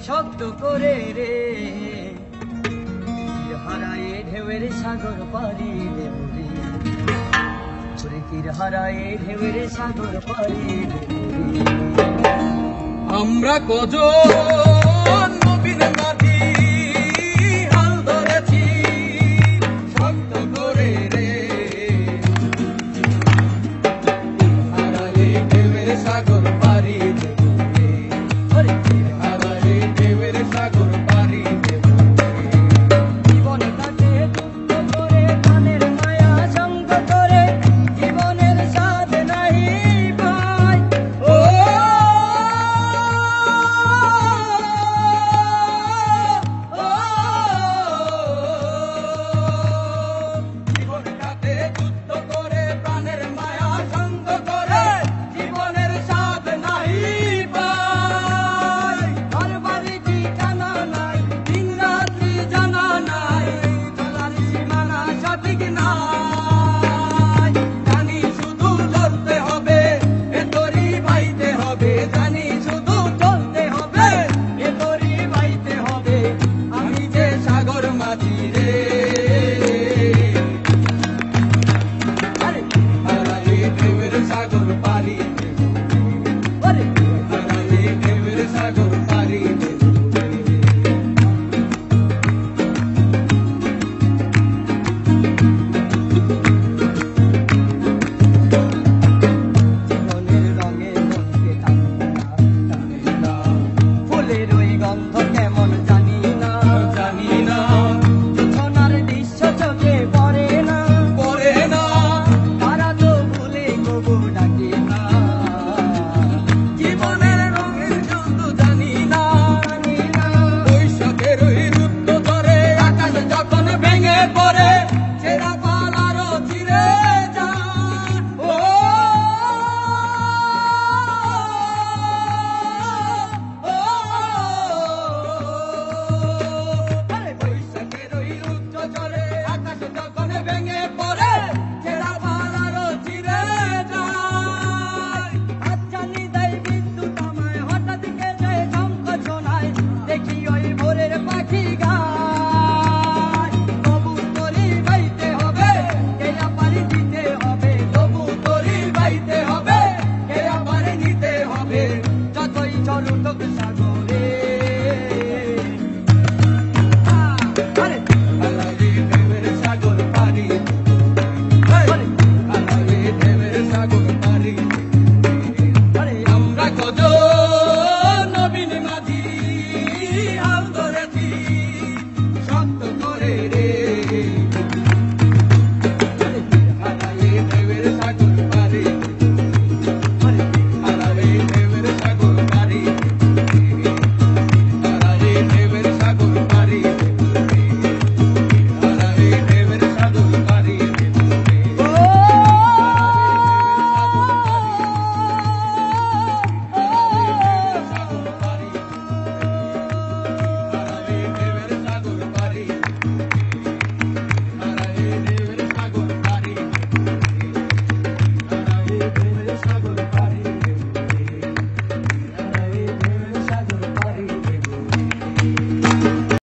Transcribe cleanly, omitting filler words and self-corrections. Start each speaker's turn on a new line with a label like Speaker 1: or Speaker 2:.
Speaker 1: শব্দ করে রে হারায়ে ঢেউয়ের সাগর পাড়ি দেব রে ওরে তীর হারায়ে ঢেউয়ের সাগর পাড়ি দেব রে
Speaker 2: আমরা কজন নবীন মাঝি হাল ধরেছি শব্দ করে রে হারায়ে ঢেউয়ের সাগর পাড়ি দেব রে
Speaker 1: ওরে
Speaker 2: হারায়ে ঢেউয়ের সাগর পাড়ি দেব
Speaker 1: জীবনটাকে যুদ্ধ করে প্রাণের মায়া সঙ্গ করে জীবনের স্বাদ নাহি পাই
Speaker 2: ও জীবনটাকে যুদ্ধ করে প্রাণের মায়া সঙ্গ করে জীবনের স্বাদ নাহি পাই
Speaker 1: ঘর বাড়ি ঠিকানা নাই দিন রাত্রি জানা নাই চলার সীমানা সঠিক নাই
Speaker 2: জানি শুধু চলতে হবে এ তরি বাইতে হবে জানি শুধু চলতে হবে
Speaker 1: এ তরি বাইতে হবে
Speaker 2: আমি যে সাগর মাঝি রে
Speaker 1: আরে
Speaker 2: হারায়ে ঢেউয়ের সাগর পাড়ি দেব
Speaker 1: ওরে
Speaker 2: হারায়ে ঢেউয়ের সাগর পাড়ি দেব
Speaker 1: জীবনের রঙে মনকে টানে না ফুলের ওই গন্ধ কেমন জানি না
Speaker 2: জানি না
Speaker 1: সোনার দৃশ্য চোখে পড়ে না
Speaker 2: পড়ে না
Speaker 1: তারা তো ভুলে কবু ডাকে